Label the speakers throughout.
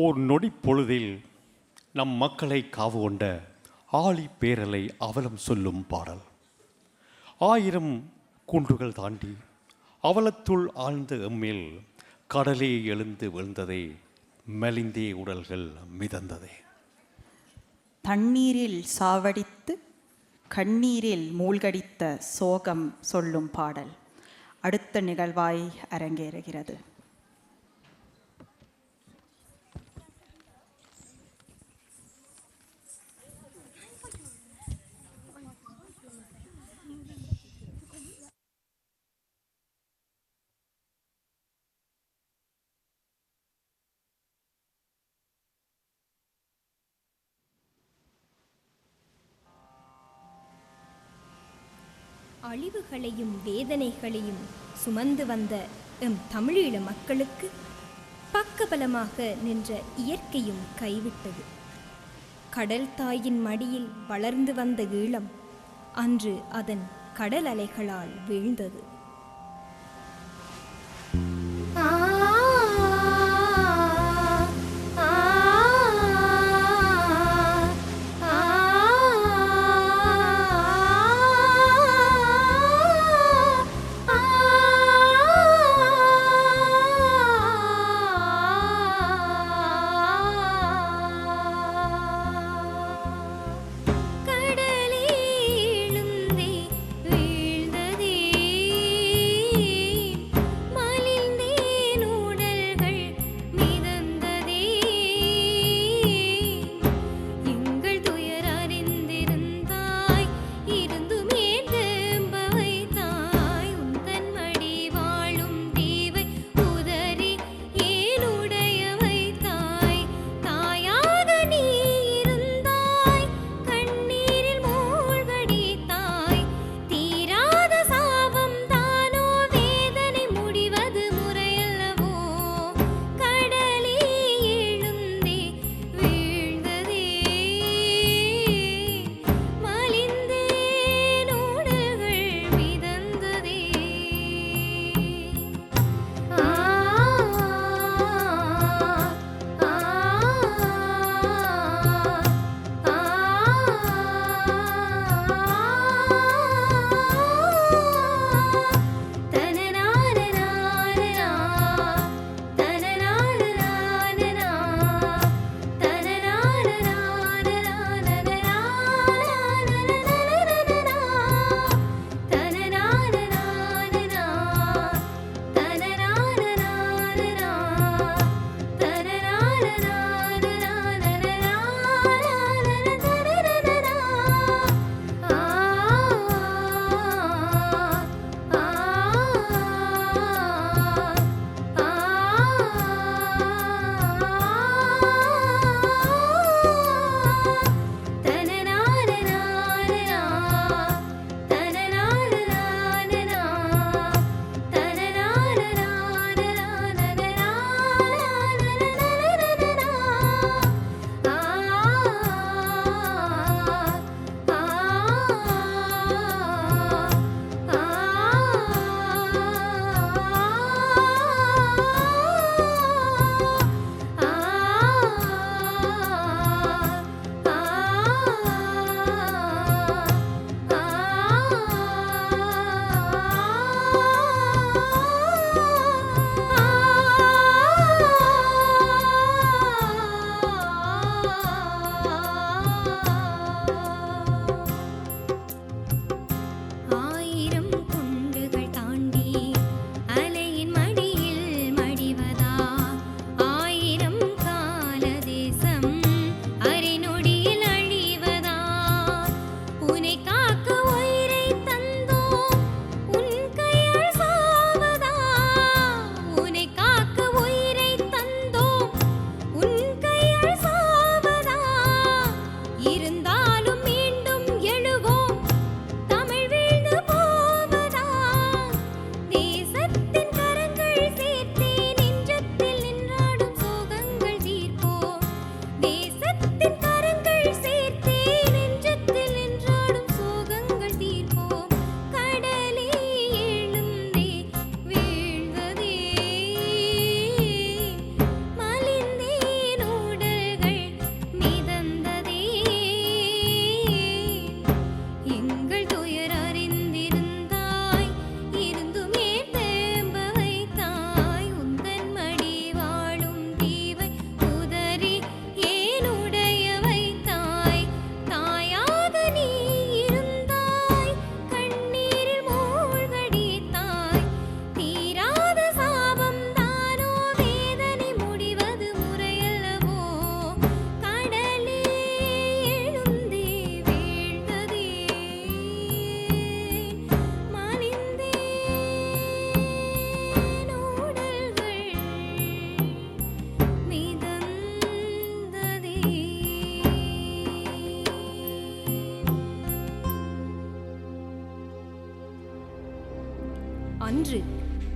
Speaker 1: ஓர் நொடி பொழுதில் நம் மக்களை காவு கொண்ட ஆழி பேரலை அவலம் சொல்லும் பாடல். 1000 குன்றுகள் தாண்டி அவலத்துள் ஆழ்ந்த எம்மேல் கடலே எழுந்து விழுந்ததே, மெலிந்தே உடல்கள் மிதந்ததே.
Speaker 2: தண்ணீரில் சாவடித்து கண்ணீரில் மூழ்கடித்த சோகம் சொல்லும் பாடல் அடுத்த நிகழ்வாய் அரங்கேறுகிறது.
Speaker 3: அழிவுகளையும் வேதனைகளையும் சுமந்து வந்த எம் தமிழீழ மக்களுக்கு பக்கபலமாக நின்ற இயற்கையும் கைவிட்டது. கடல் தாயின் மடியில் வளர்ந்து வந்த ஈழம் அன்று அதன் கடல் அலைகளால் வீழ்ந்தது.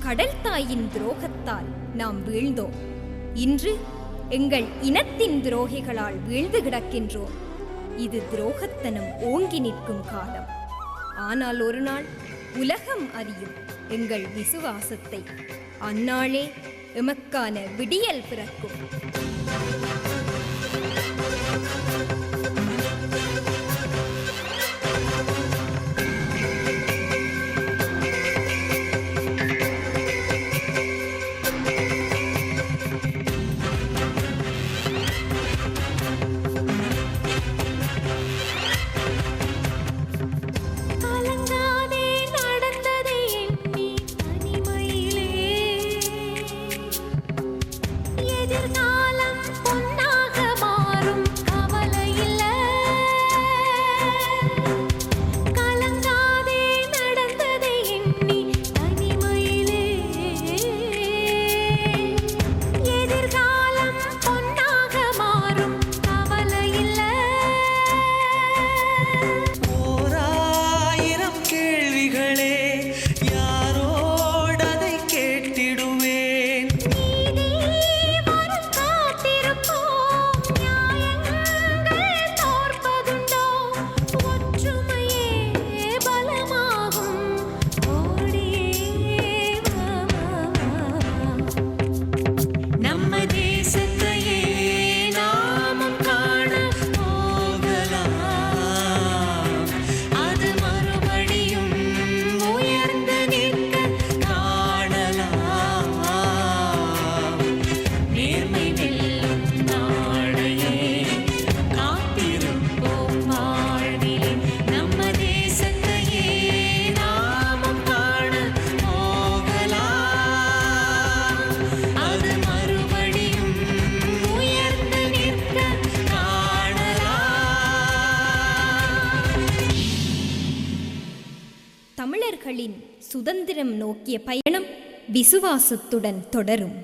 Speaker 3: கடல் தாயின் துரோகத்தால் நாம் வீழ்ந்தோம். இன்று எங்கள் இனத்தின் துரோகிகளால் வீழ்ந்து கிடக்கின்றோம். இது துரோகத்தனம் ஓங்கி நிற்கும் காலம். ஆனால் ஒரு நாள் உலகம் அறியும் எங்கள் விசுவாசத்தை. அந்நாளே எமக்கான விடியல் பிறக்கும். தமிழர்களின் சுதந்திரம் நோக்கிய பயணம் விசுவாசத்துடன் தொடரும்.